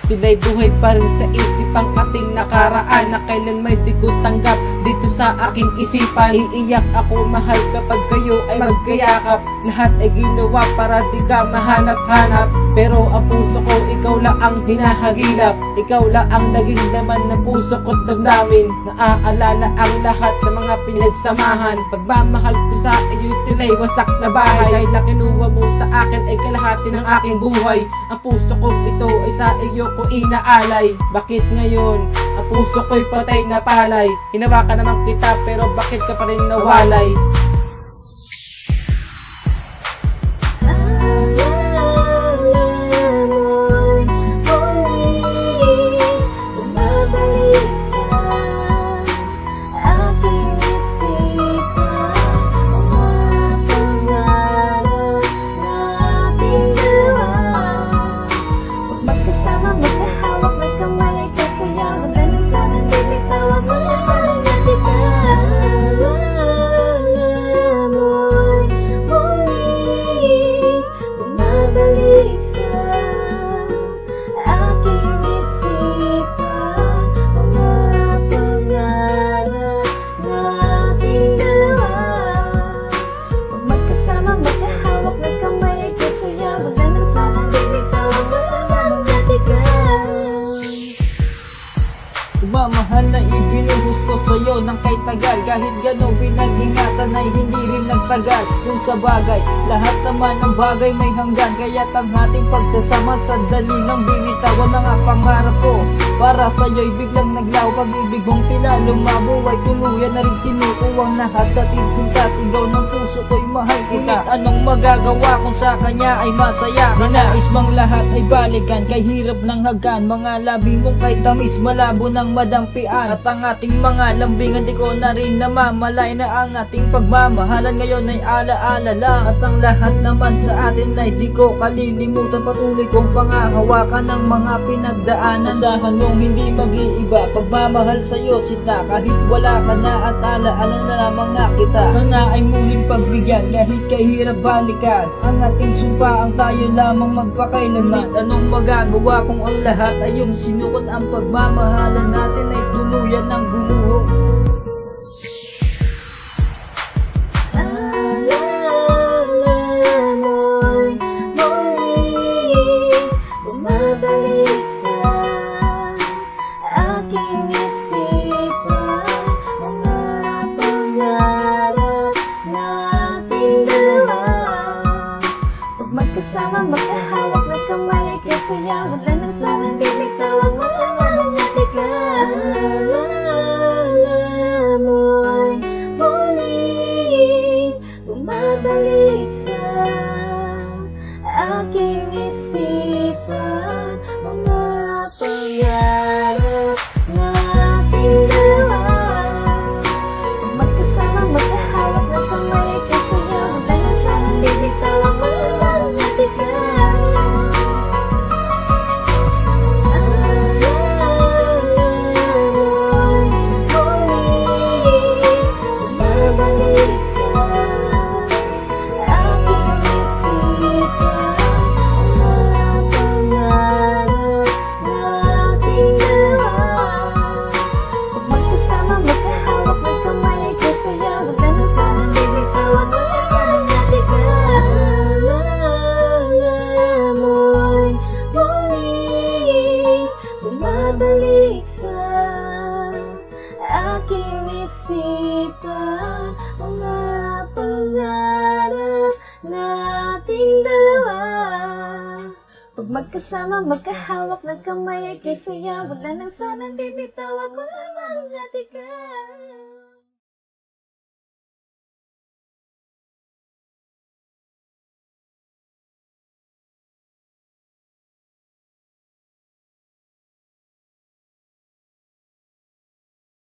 Tila'y buhay pa rin sa isipang ating nakaraan na kailan may di ko tanggap dito sa aking isipan. Iiyak ako mahal kapag kayo ay magkayakap. Lahat ay ginawa para di ka mahanap-hanap, pero ang puso ko ikaw lang ang hinahagilap. Ikaw lang ang naging laman ng puso ko't damdamin. Naaalala ang lahat ng mga pinagsamahan. Pagmamahal ko sa iyo tila'y wasak na bahay. Dahil lang kinuha mo sa akin ay kalahati ng aking buhay. Ang puso kong ito ay sa iyo ko inaalay. Bakit ngayon ang puso ko'y patay na palay? Hinawakan naman kita pero bakit ka pa rin nawalay? Mahal na ibinuhos ko sa'yo ng kay tagal. Kahit gano'ng pinag-ingatan ay hindi rin nagtagal. Kung sa bagay, lahat naman ng bagay may hanggan. Kaya't ang ating pagsasama sa dali ng binitawan ng pangarap ko. Para sa'yo'y biglang naglaw, pag-ibig mong tila lumabo ay tuluyan na rin sinuko ang lahat sa tinsinta. Sigaw ng puso ko'y mahal kita. Ngunit anong magagawa kung sa kanya ay masaya? Ninais mang lahat ay balikan, kay hirap ng hagan. Mga labi mong kay tamis, malabo ng madampian. At ang ating mga lambingan di ko na rin namamalay na ang ating pagmamahalan ngayon ay alaala lang. At ang lahat naman sa atin ay di ko kalilimutan. Patuloy kong pangahawakan ng mga pinagdaanan. Asahan mong hindi mag-iiba pagmamahal sa'yo sita. Kahit wala ka na at alaala na lamang nga kita. Sana ay muling pagbigyan kahit kahirap balikan. Ang ating sumpa ang tayo lamang magpakailanman. Anong magagawa kung ang lahat ay yung sinukot? Ang pagmamahalan natin ay tuluyan ng gumuho. Bumabalik sa aking isipan mga pangarap nating dalawa. Pag magkasama, magkahawak ng kamay ay kasaya. Wala na sanang bibitaw mo ang mga tigang. Alala mo'y muling bumabalik sa aking isipan mga pangarap nating dalawa. Kung magkasama, magkahawak ng kamay ay kasaya. Wala na sanang bibitaw ang mga tigang. Bumabalik sa aking isipan mga pangarap nating dalawa. Pag magkasama, magkahawak ng kamay ay kasaya. Wala na sanang bibitaw ako ng mga tigang.